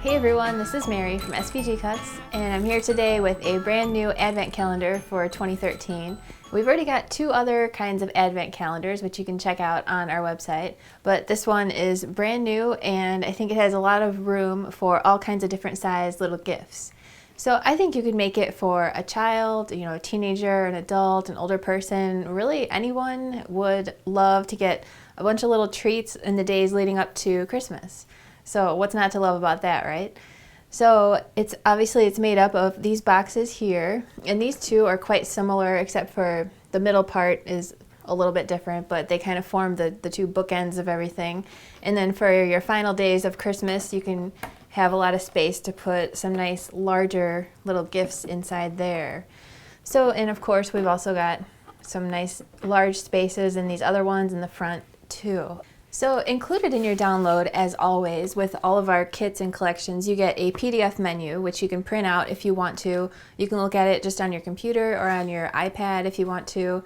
Hey everyone, this is Mary from SVGcuts, and I'm here today with a brand new advent calendar for 2013. We've already got two other kinds of advent calendars, which you can check out on our website, but this one is brand new, and I think it has a lot of room for all kinds of different sized little gifts. So I think you could make it for a child, a teenager, an adult, an older person. Really anyone would love to get a bunch of little treats in the days leading up to Christmas. So what's not to love about that, right? So it's made up of these boxes here, and these two are quite similar except for the middle part is a little bit different, but they kind of form the two bookends of everything. And then for your final days of Christmas, you can have a lot of space to put some nice larger little gifts inside there. So, and of course we've also got some nice large spaces in these other ones in the front too. So included in your download, as always, with all of our kits and collections, you get a PDF menu, which you can print out if you want to. You can look at it just on your computer or on your iPad if you want to.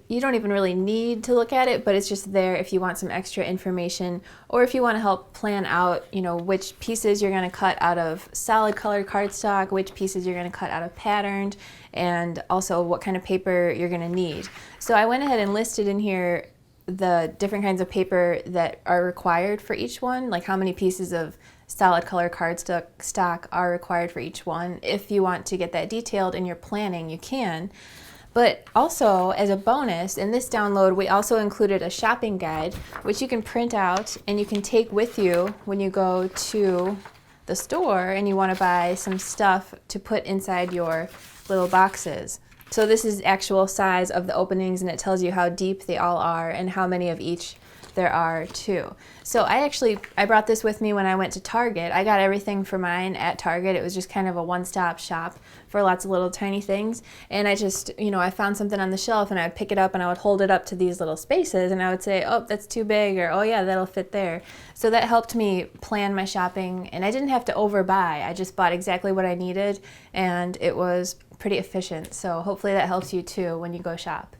You don't even really need to look at it, but it's just there if you want some extra information, or if you want to help plan out, which pieces you're going to cut out of solid colored cardstock, which pieces you're going to cut out of patterned, and also what kind of paper you're going to need. So I went ahead and listed in here the different kinds of paper that are required for each one, like how many pieces of solid color cardstock are required for each one. If you want to get that detailed in your planning, you can. But also, as a bonus, in this download, we also included a shopping guide, which you can print out and you can take with you when you go to the store and you want to buy some stuff to put inside your little boxes. So this is actual size of the openings, and it tells you how deep they all are and how many of each there are too. So I brought this with me when I went to Target. I got everything for mine at Target. It was just kind of a one-stop shop for lots of little tiny things. And I just, I found something on the shelf and I would pick it up and I would hold it up to these little spaces and I would say, oh, that's too big, or oh yeah, that'll fit there. So that helped me plan my shopping, and I didn't have to overbuy. I just bought exactly what I needed, and it was pretty efficient. So hopefully that helps you too when you go shop.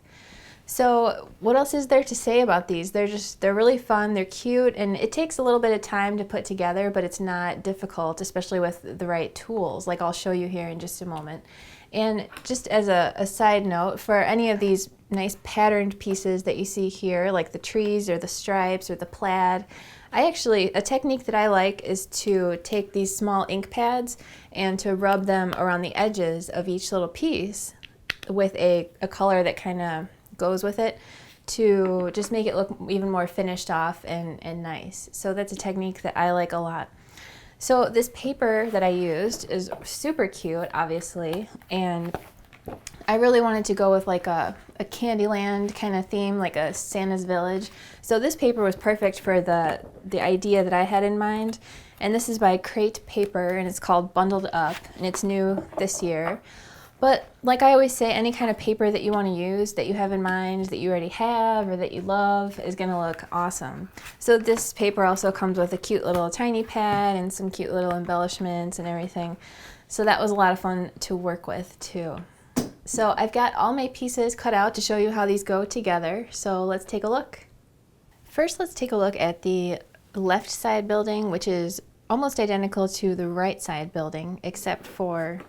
So what else is there to say about these? They're really fun, they're cute, and it takes a little bit of time to put together, but it's not difficult, especially with the right tools, like I'll show you here in just a moment. And just as a side note, for any of these nice patterned pieces that you see here, like the trees or the stripes or the plaid, a technique that I like is to take these small ink pads and to rub them around the edges of each little piece with a color that kind of goes with it to just make it look even more finished off and nice. So that's a technique that I like a lot. So this paper that I used is super cute, obviously, and I really wanted to go with like a Candyland kind of theme, like a Santa's Village. So this paper was perfect for the idea that I had in mind. And this is by Crate Paper, and it's called Bundled Up, and it's new this year. But like I always say, any kind of paper that you want to use, that you have in mind, that you already have, or that you love, is going to look awesome. So this paper also comes with a cute little tiny pad and some cute little embellishments and everything. So that was a lot of fun to work with too. So I've got all my pieces cut out to show you how these go together. So let's take a look. First, let's take a look at the left side building, which is almost identical to the right side building, except for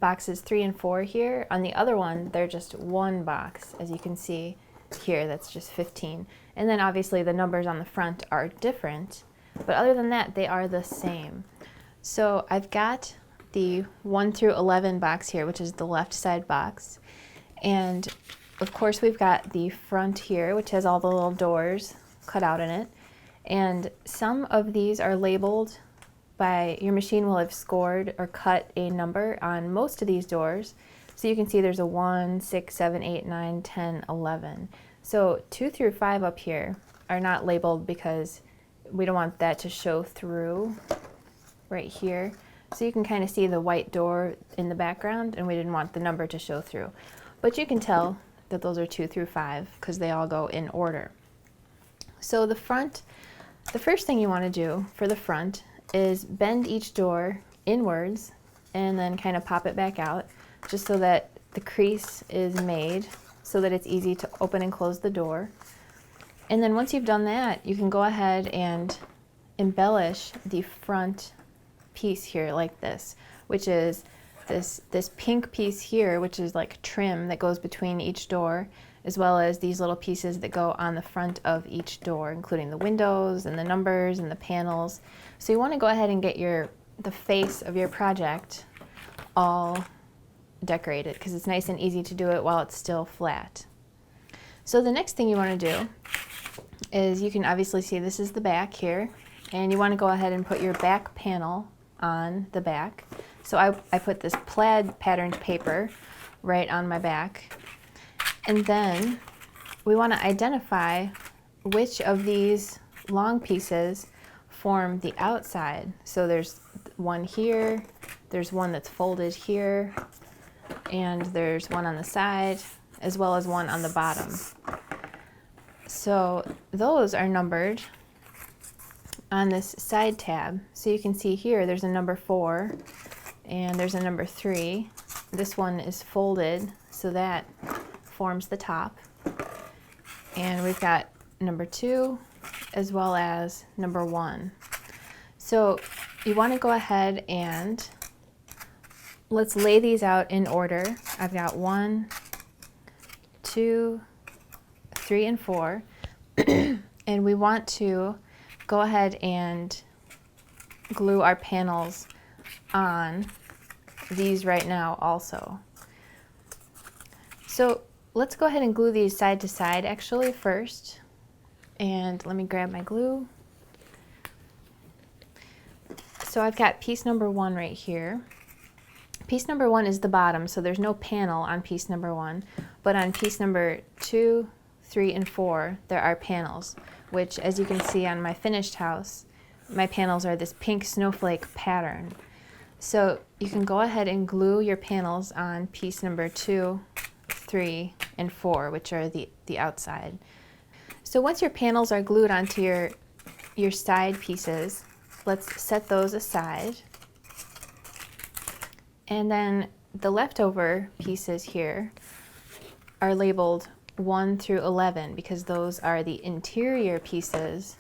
boxes 3 and 4 here. On the other one, they're just one box, as you can see here, that's just 15. And then obviously the numbers on the front are different, but other than that, they are the same. So I've got the 1 through 11 box here, which is the left side box. And of course, we've got the front here, which has all the little doors cut out in it. And some of these are labeled by, your machine will have scored or cut a number on most of these doors. So you can see there's a 1, 6, 7, 8, 9, 10, 11. So 2 through 5 up here are not labeled because we don't want that to show through right here. So you can kind of see the white door in the background, and we didn't want the number to show through. But you can tell that those are 2 through 5 because they all go in order. So the front, the first thing you want to do for the front is bend each door inwards and then kind of pop it back out, just so that the crease is made so that it's easy to open and close the door. And then once you've done that, you can go ahead and embellish the front piece here like this, which is this pink piece here, which is like trim that goes between each door, as well as these little pieces that go on the front of each door, including the windows and the numbers and the panels. So you want to go ahead and get the face of your project all decorated, because it's nice and easy to do it while it's still flat. So the next thing you want to do is, you can obviously see this is the back here, and you want to go ahead and put your back panel on the back. So I put this plaid patterned paper right on my back. And then we want to identify which of these long pieces form the outside. So there's one here, there's one that's folded here, and there's one on the side, as well as one on the bottom. So those are numbered on this side tab. So you can see here there's a number 4 and there's a number 3. This one is folded, so that forms the top. And we've got number 2 as well as number 1. So you want to go ahead and let's lay these out in order. I've got 1, 2, 3, and 4. And we want to go ahead and glue our panels on these right now also. So let's go ahead and glue these side to side actually first. And let me grab my glue. So I've got piece number 1 right here. Piece number 1 is the bottom, so there's no panel on piece number 1. But on piece number 2, 3, and 4, there are panels, which, as you can see on my finished house, my panels are this pink snowflake pattern. So you can go ahead and glue your panels on piece number 2, 3, and 4, which are the outside. So once your panels are glued onto your side pieces, let's set those aside. And then the leftover pieces here are labeled 1 through 11 because those are the interior pieces,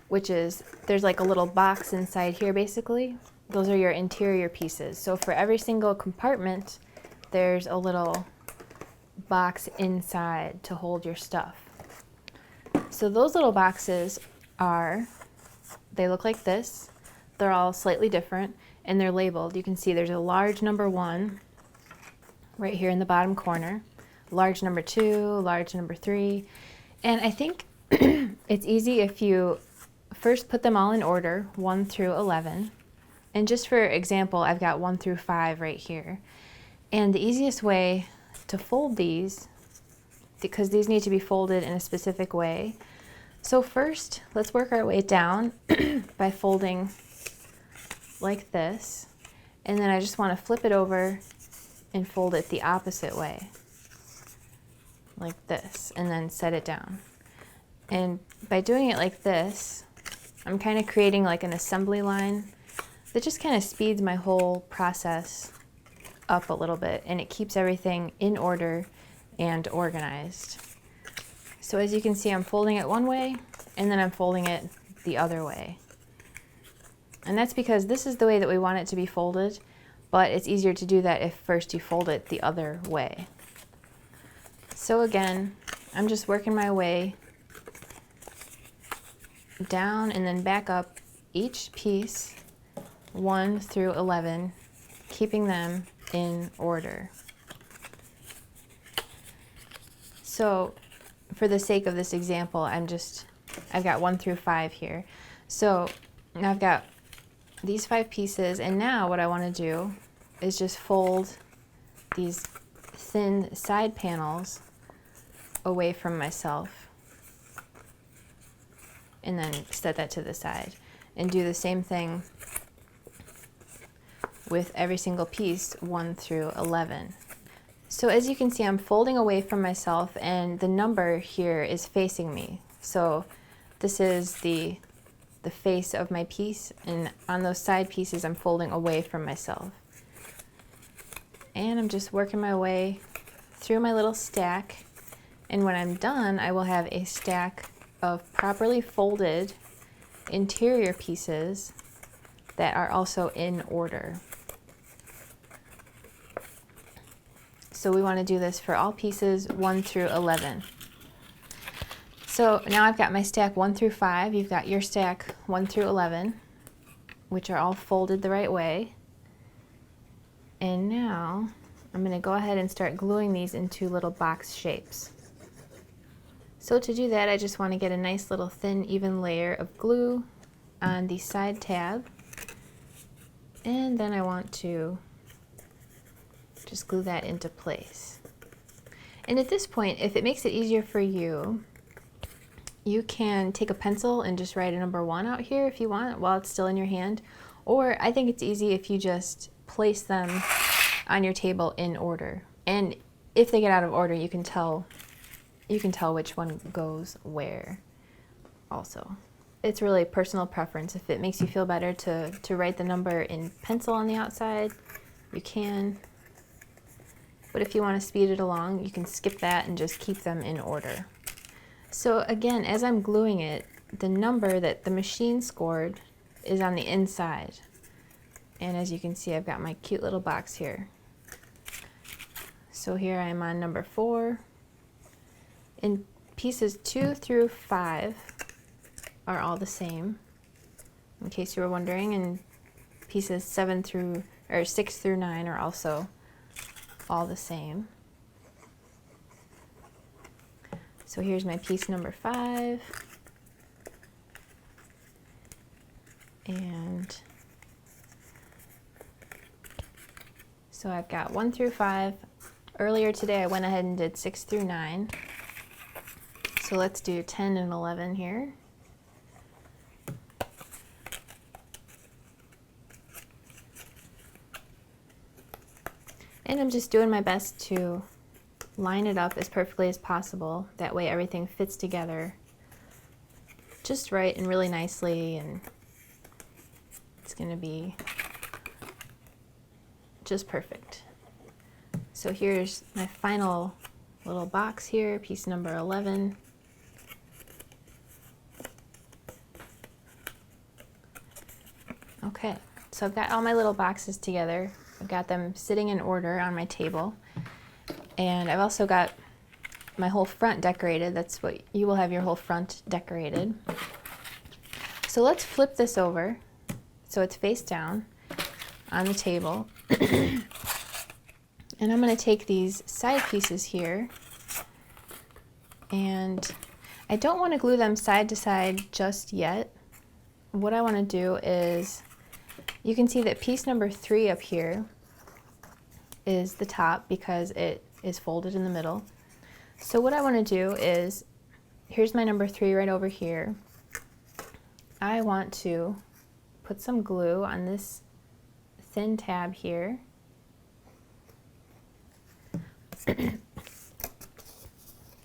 which is, there's like a little box inside here basically. Those are your interior pieces. So for every single compartment, there's a little box inside to hold your stuff. So those little boxes they look like this. They're all slightly different and they're labeled. You can see there's a large number 1 right here in the bottom corner, large number 2, large number 3. And I think it's easy if you first put them all in order, 1 through 11. And just for example, I've got 1 through 5 right here. And the easiest way to fold these, because these need to be folded in a specific way. So first, let's work our way down by folding like this. And then I just want to flip it over and fold it the opposite way, like this, and then set it down. And by doing it like this, I'm kind of creating like an assembly line that just kind of speeds my whole process up a little bit, and it keeps everything in order and organized. So as you can see, I'm folding it one way and then I'm folding it the other way. And that's because this is the way that we want it to be folded, but it's easier to do that if first you fold it the other way. So again, I'm just working my way down and then back up each piece 1 through 11, keeping them in order. So for the sake of this example, I've got 1 through 5 here. So now I've got these 5 pieces, and now what I want to do is just fold these thin side panels away from myself and then set that to the side, and do the same thing with every single piece 1 through 11. So as you can see, I'm folding away from myself and the number here is facing me. So this is the face of my piece, and on those side pieces I'm folding away from myself. And I'm just working my way through my little stack, and when I'm done, I will have a stack of properly folded interior pieces that are also in order. So we want to do this for all pieces 1 through 11. So now I've got my stack 1 through 5. You've got your stack 1 through 11, which are all folded the right way. And now I'm going to go ahead and start gluing these into little box shapes. So to do that, I just want to get a nice little thin, even layer of glue on the side tab. And then I want to just glue that into place. And at this point, if it makes it easier for you, you can take a pencil and just write a number 1 out here if you want while it's still in your hand. Or I think it's easy if you just place them on your table in order. And if they get out of order, you can tell which one goes where also. It's really personal preference. If it makes you feel better to write the number in pencil on the outside, you can. But if you want to speed it along, you can skip that and just keep them in order. So again, as I'm gluing it, the number that the machine scored is on the inside. And as you can see, I've got my cute little box here. So here I am on number 4. And pieces 2 through 5 are all the same, in case you were wondering, and pieces 6 through 9 are also all the same. So here's my piece number 5, and so I've got 1 through 5. Earlier today I went ahead and did 6 through 9. So let's do 10 and 11 here. And I'm just doing my best to line it up as perfectly as possible. That way everything fits together just right and really nicely, and it's going to be just perfect. So here's my final little box here, piece number 11. Okay, so I've got all my little boxes together. I've got them sitting in order on my table. And I've also got my whole front decorated. That's what you will have, your whole front decorated. So let's flip this over so it's face down on the table. And I'm going to take these side pieces here, and I don't want to glue them side to side just yet. What I want to do is, you can see that piece number 3 up here is the top because it is folded in the middle. So what I want to do is, here's my number 3 right over here. I want to put some glue on this thin tab here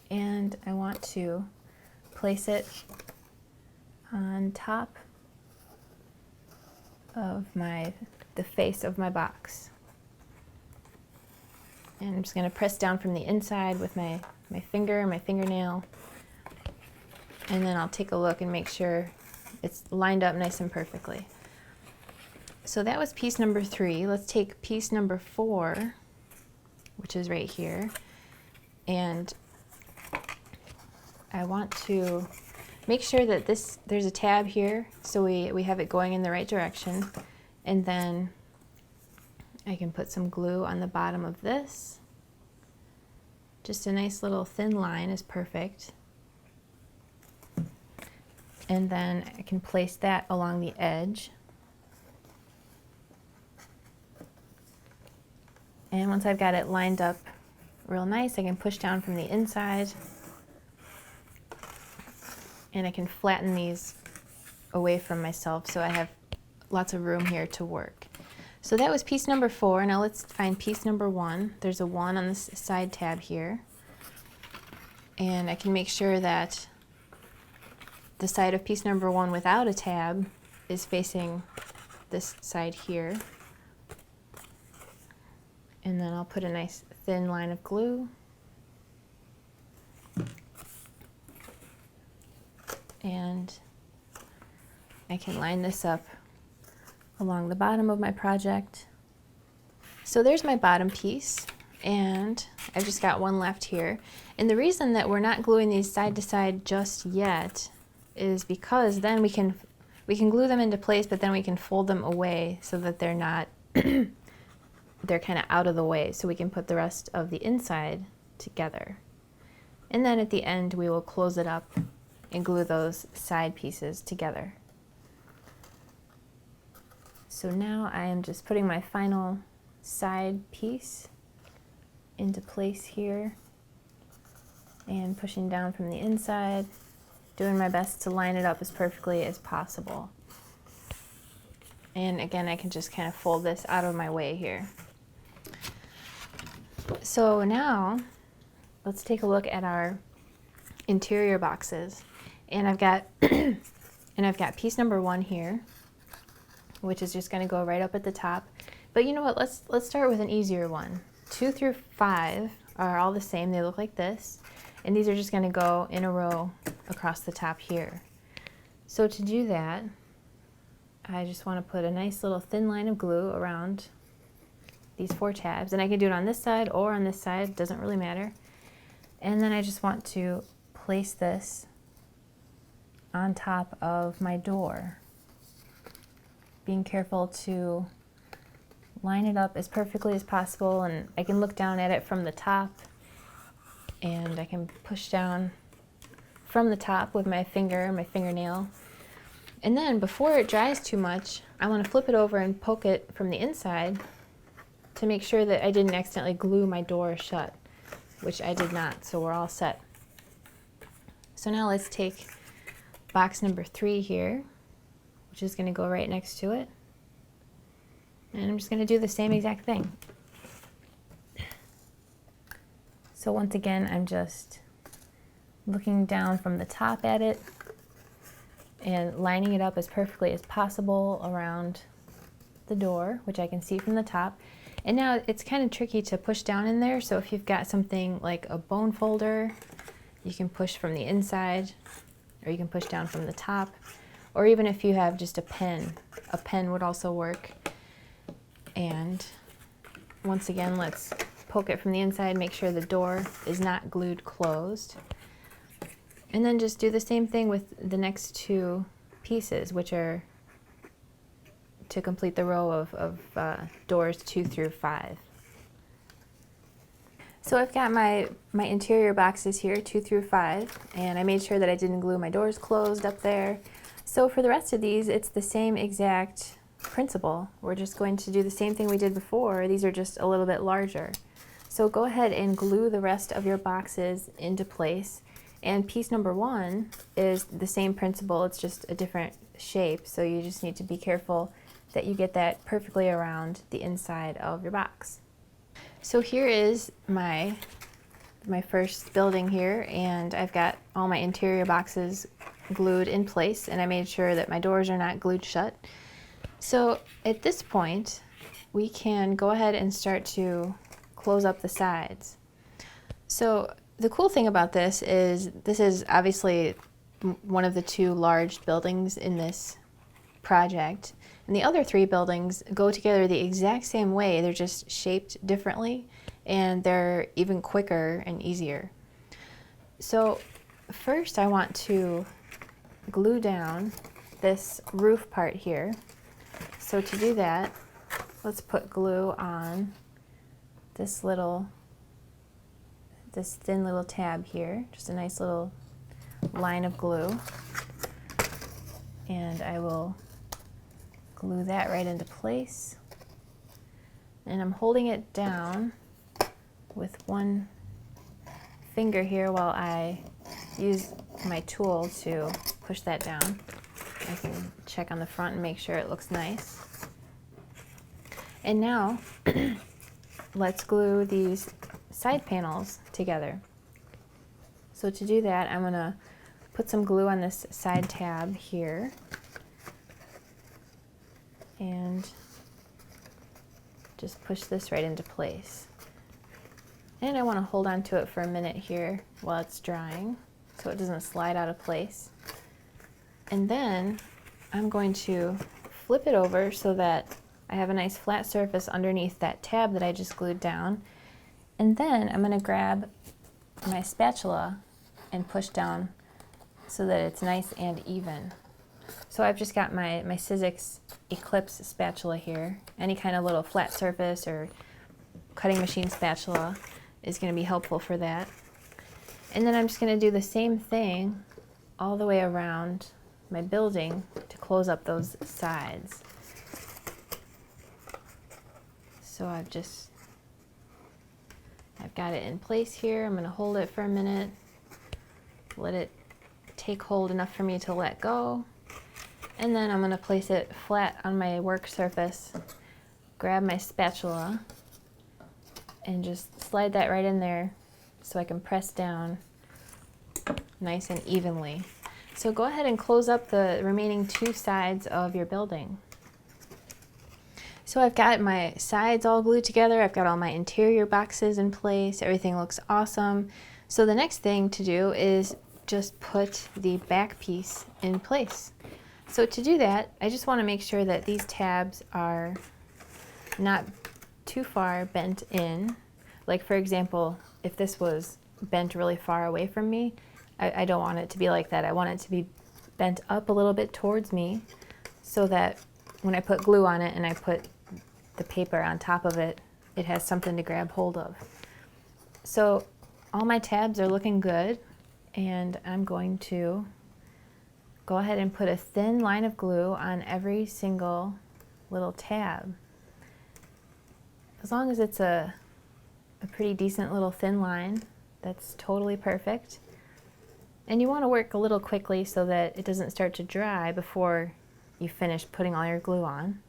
And I want to place it on top of the face of my box. And I'm just going to press down from the inside with my finger and my fingernail. And then I'll take a look and make sure it's lined up nice and perfectly. So that was piece number 3. Let's take piece number 4, which is right here. And I want to make sure that there's a tab here, so we have it going in the right direction. And then I can put some glue on the bottom of this. Just a nice little thin line is perfect. And then I can place that along the edge. And once I've got it lined up real nice, I can push down from the inside. And I can flatten these away from myself so I have lots of room here to work. So that was piece number 4. Now let's find piece number 1. There's a 1 on this side tab here. And I can make sure that the side of piece number 1 without a tab is facing this side here. And then I'll put a nice thin line of glue. And I can line this up along the bottom of my project. So there's my bottom piece, and I've just got one left here. And the reason that we're not gluing these side to side just yet is because then we can glue them into place, but then we can fold them away so that they're not they're kind of out of the way, so we can put the rest of the inside together. And then at the end we will close it up and glue those side pieces together. So now I am just putting my final side piece into place here and pushing down from the inside, doing my best to line it up as perfectly as possible. And again, I can just kind of fold this out of my way here. So now let's take a look at our interior boxes. And I've got piece number 1 here, which is just going to go right up at the top. But you know what? Let's start with an easier one. 2 through 5 are all the same. They look like this, and these are just going to go in a row across the top here. So to do that, I just want to put a nice little thin line of glue around these 4 tabs, and I can do it on this side or on this side, doesn't really matter. And then I just want to place this on top of my door, being careful to line it up as perfectly as possible. And I can look down at it from the top, and I can push down from the top with my fingernail. And then before it dries too much, I want to flip it over and poke it from the inside to make sure that I didn't accidentally glue my door shut, which I did not, so we're all set. So now let's take box number 3 here, which is going to go right next to it. And I'm just going to do the same exact thing. So once again, I'm just looking down from the top at it and lining it up as perfectly as possible around the door, which I can see from the top. And now it's kind of tricky to push down in there, so if you've got something like a bone folder, you can push from the inside, or you can push down from the top, or even if you have just a pen would also work. And once again, let's poke it from the inside, make sure the door is not glued closed. And then just do the same thing with the next 2 pieces, which are to complete the row of doors 2 through 5. So I've got my interior boxes here, 2 through 5, and I made sure that I didn't glue my doors closed up there. So for the rest of these, it's the same exact principle. We're just going to do the same thing we did before. These are just a little bit larger. So go ahead and glue the rest of your boxes into place. And piece number 1 is the same principle, it's just a different shape, so you just need to be careful that you get that perfectly around the inside of your box. So here is my first building here, and I've got all my interior boxes glued in place, and I made sure that my doors are not glued shut. So at this point, we can go ahead and start to close up the sides. So the cool thing about this is obviously one of the two large buildings in this project, and the other three buildings go together the exact same way. They're just shaped differently, and they're even quicker and easier. So first I want to glue down this roof part here. So to do that, let's put glue on this thin little tab here, just a nice little line of glue, and I will glue that right into place. And I'm holding it down with one finger here while I use my tool to push that down. I can check on the front and make sure it looks nice. And now let's glue these side panels together. So to do that, I'm going to put some glue on this side tab here and just push this right into place. And I want to hold on to it for a minute here while it's drying so it doesn't slide out of place. And then I'm going to flip it over so that I have a nice flat surface underneath that tab that I just glued down. And then I'm going to grab my spatula and push down so that it's nice and even. So I've just got my Sizzix Eclipse spatula here. Any kind of little flat surface or cutting machine spatula is going to be helpful for that. And then I'm just going to do the same thing all the way around my building to close up those sides. So I've got it in place here. I'm going to hold it for a minute, let it take hold enough for me to let go, and then I'm going to place it flat on my work surface, grab my spatula, and just slide that right in there so I can press down nice and evenly. So go ahead and close up the remaining two sides of your building. So I've got my sides all glued together, I've got all my interior boxes in place, everything looks awesome. So the next thing to do is just put the back piece in place. So to do that, I just want to make sure that these tabs are not too far bent in. Like for example, if this was bent really far away from me, I don't want it to be like that. I want it to be bent up a little bit towards me so that when I put glue on it and I put the paper on top of it, it has something to grab hold of. So all my tabs are looking good, and I'm going to go ahead and put a thin line of glue on every single little tab. As long as it's a pretty decent little thin line, that's totally perfect. And you want to work a little quickly so that it doesn't start to dry before you finish putting all your glue on.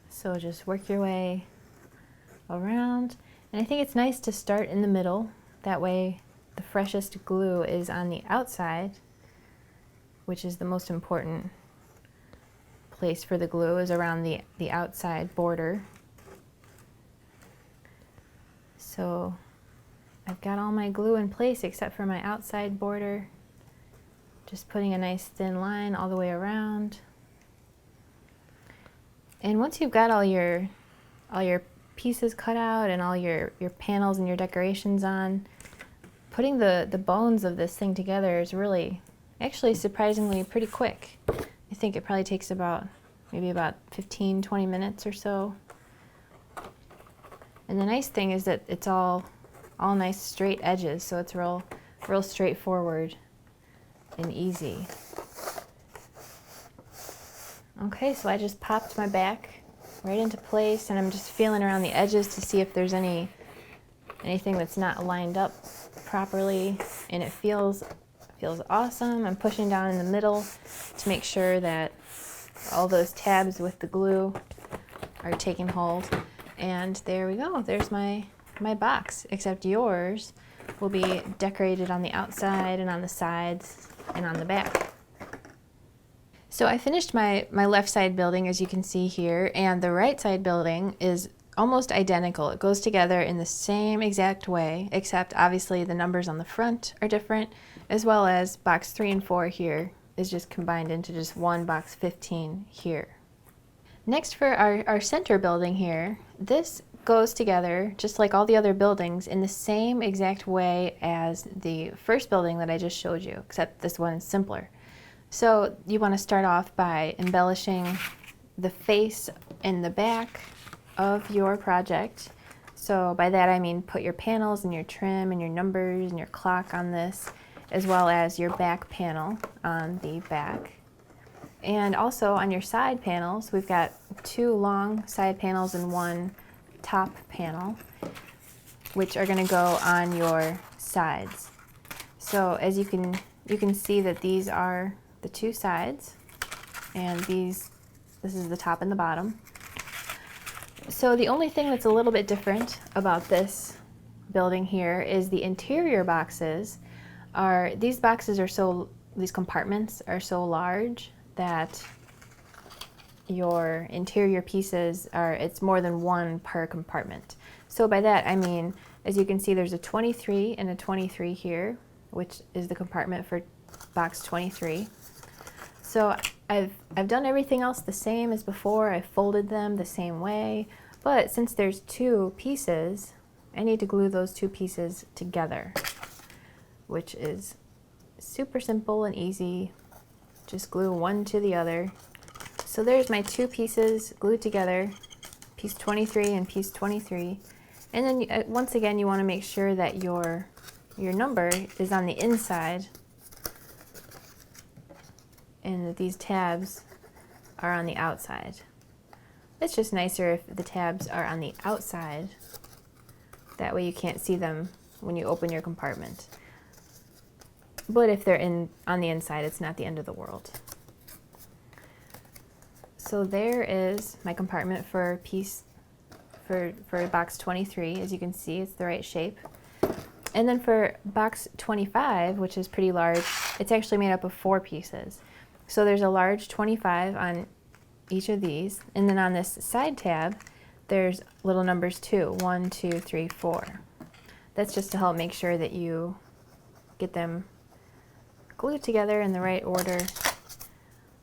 So just work your way around. And I think it's nice to start in the middle. That way the freshest glue is on the outside, which is the most important place for the glue, is around the outside border. So I've got all my glue in place except for my outside border. Just putting a nice thin line all the way around. And once you've got all your pieces cut out and all your panels and your decorations on, putting the bones of this thing together is really, actually surprisingly pretty quick. I think it probably takes maybe about 15-20 minutes or so. And the nice thing is that it's all nice straight edges, so it's real straightforward and easy. Okay, so I just popped my back right into place, and I'm just feeling around the edges to see if there's anything that's not lined up properly, and it feels awesome. I'm pushing down in the middle to make sure that all those tabs with the glue are taking hold. And there we go. There's my box, except yours will be decorated on the outside and on the sides and on the back. So I finished my left side building, as you can see here, and the right side building is almost identical. It goes together in the same exact way, except obviously the numbers on the front are different, as well as box 3 and 4 here is just combined into just one box 15 here. Next, for our center building here, this goes together just like all the other buildings in the same exact way as the first building that I just showed you, except this one is simpler. So you want to start off by embellishing the face and the back of your project. So by that I mean put your panels and your trim and your numbers and your clock on this, as well as your back panel on the back. And also on your side panels, we've got 2 long side panels and 1 top panel, which are going to go on your sides. So as you can see that these are the 2 sides, and this is the top and the bottom. So the only thing that's a little bit different about this building here is the interior boxes these compartments are so large that your interior pieces it's more than 1 per compartment. So by that I mean, as you can see, there's a 23 and a 23 here, which is the compartment for box 23. So I've done everything else the same as before. I folded them the same way, but since there's 2 pieces, I need to glue those 2 pieces together, which is super simple and easy. Just glue one to the other. So there's my 2 pieces glued together, piece 23 and piece 23. And then once again, you want to make sure that your number is on the inside and that these tabs are on the outside. It's just nicer if the tabs are on the outside. That way you can't see them when you open your compartment. But if they're on the inside, it's not the end of the world. So there is my compartment for box 23. As you can see, it's the right shape. And then for box 25, which is pretty large, it's actually made up of 4 pieces. So there's a large 25 on each of these. And then on this side tab, there's little numbers too, 1, 2, 3, 4. That's just to help make sure that you get them glued together in the right order,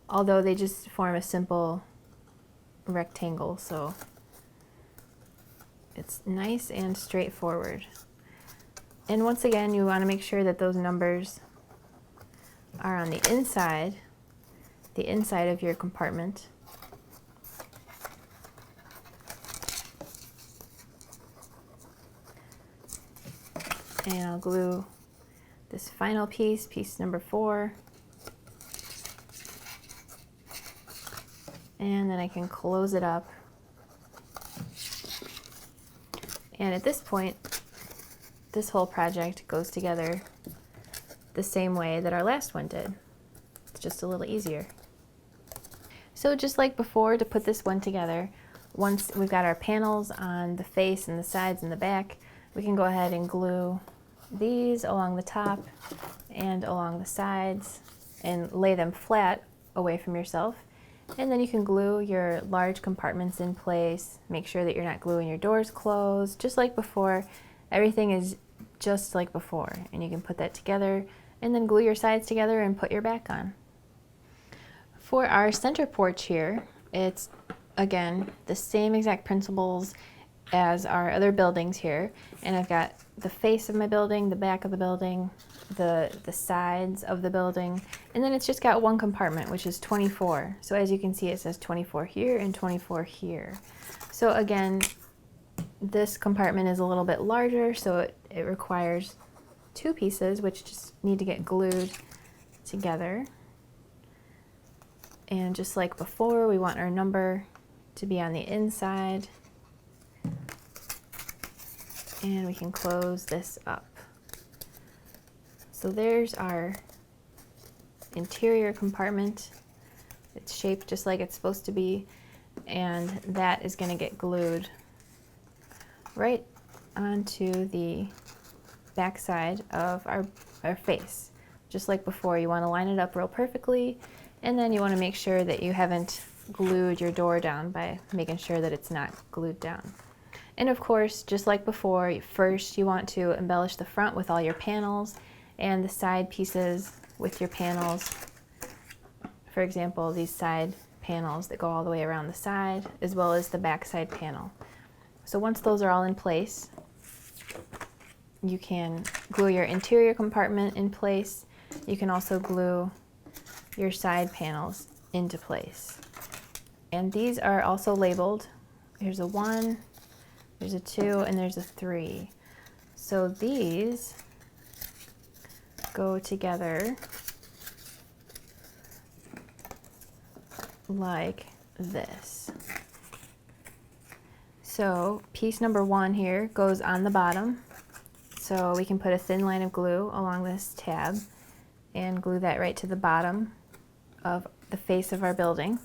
although they just form a simple rectangle, so it's nice and straightforward. And once again, you want to make sure that those numbers are on the inside of your compartment. And I'll glue this final piece, piece number 4. And then I can close it up. And at this point, this whole project goes together the same way that our last one did. It's just a little easier. So just like before, to put this one together, once we've got our panels on the face and the sides and the back, we can go ahead and glue these along the top and along the sides and lay them flat away from yourself. And then you can glue your large compartments in place. Make sure that you're not gluing your doors closed. Just like before, everything is just like before. And you can put that together and then glue your sides together and put your back on. For our center porch here, it's again the same exact principles as our other buildings here. And I've got the face of my building, the back of the building, the sides of the building, and then it's just got one compartment, which is 24. So as you can see, it says 24 here and 24 here. So again, this compartment is a little bit larger, so it requires 2 pieces, which just need to get glued together. And just like before, we want our number to be on the inside. And we can close this up. So there's our interior compartment. It's shaped just like it's supposed to be, and that is going to get glued right onto the back side of our face. Just like before, you want to line it up real perfectly, and then you want to make sure that you haven't glued your door down by making sure that it's not glued down. And of course, just like before, first you want to embellish the front with all your panels and the side pieces with your panels. For example, these side panels that go all the way around the side, as well as the back side panel. So once those are all in place, you can glue your interior compartment in place. You can also glue your side panels into place. And these are also labeled. There's a 1, there's a 2, and there's a 3. So these go together like this. So piece number 1 here goes on the bottom. So we can put a thin line of glue along this tab and glue that right to the bottom of the face of our building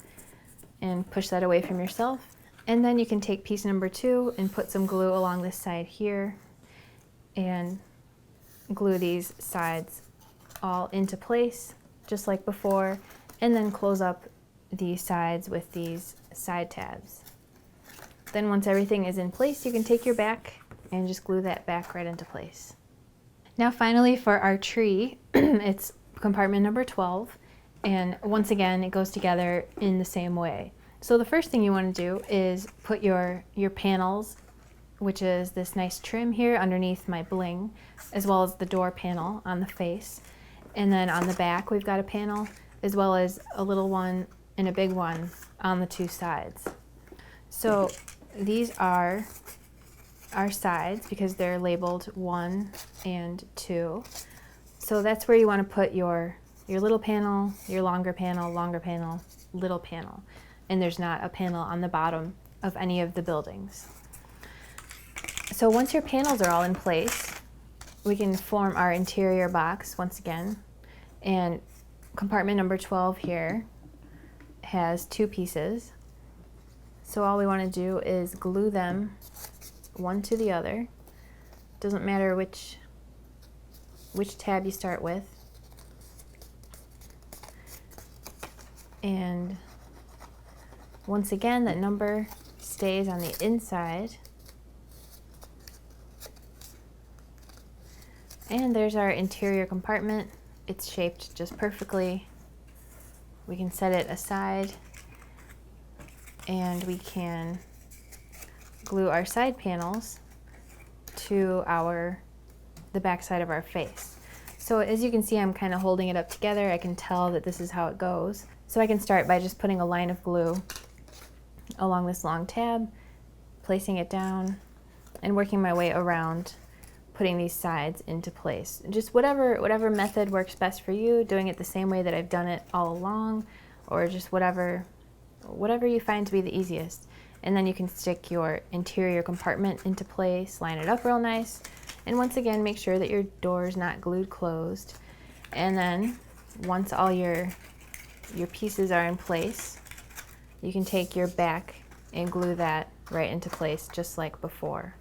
and push that away from yourself. And then you can take piece number 2 and put some glue along this side here and glue these sides all into place just like before, and then close up these sides with these side tabs. Then once everything is in place, you can take your back and just glue that back right into place. Now finally for our tree, it's compartment number 12, and once again it goes together in the same way. So the first thing you want to do is put your panels, which is this nice trim here underneath my bling, as well as the door panel on the face. And then on the back we've got a panel, as well as a little one and a big one on the 2 sides. So these are our sides because they're labeled 1 and 2. So that's where you want to put your little panel, your longer panel, little panel. And there's not a panel on the bottom of any of the buildings. So once your panels are all in place, we can form our interior box once again. And compartment number 12 here has 2 pieces. So all we want to do is glue them one to the other. Doesn't matter which tab you start with. And once again, that number stays on the inside. And there's our interior compartment. It's shaped just perfectly. We can set it aside and we can glue our side panels to the back side of our face. So as you can see, I'm kind of holding it up together. I can tell that this is how it goes. So I can start by just putting a line of glue along this long tab, placing it down, and working my way around, putting these sides into place. Just whatever method works best for you, doing it the same way that I've done it all along, or just whatever you find to be the easiest. And then you can stick your interior compartment into place, line it up real nice, and once again make sure that your door is not glued closed. And then once all your pieces are in place, you can take your back and glue that right into place just like before.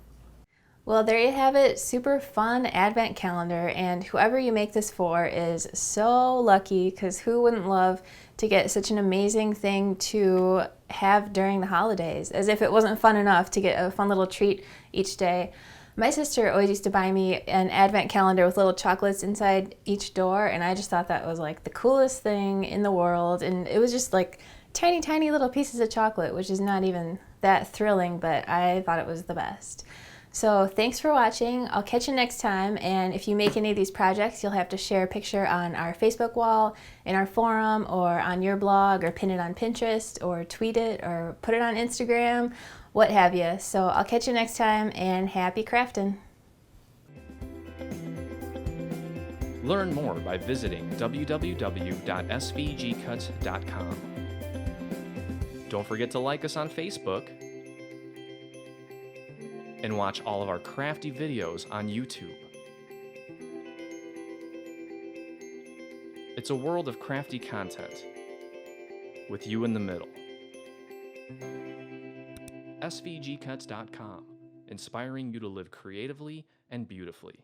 Well, there you have it, super fun advent calendar, and whoever you make this for is so lucky, because who wouldn't love to get such an amazing thing to have during the holidays? As if it wasn't fun enough to get a fun little treat each day. My sister always used to buy me an advent calendar with little chocolates inside each door, and I just thought that was like the coolest thing in the world. And it was just like tiny little pieces of chocolate, which is not even that thrilling, but I thought it was the best. So thanks for watching. I'll catch you next time, and if you make any of these projects, you'll have to share a picture on our Facebook wall, in our forum, or on your blog, or pin it on Pinterest, or tweet it, or put it on Instagram, what have you. So I'll catch you next time, and happy crafting. Learn more by visiting www.svgcuts.com. Don't forget to like us on Facebook, and watch all of our crafty videos on YouTube. It's a world of crafty content, with you in the middle. svgcuts.com, inspiring you to live creatively and beautifully.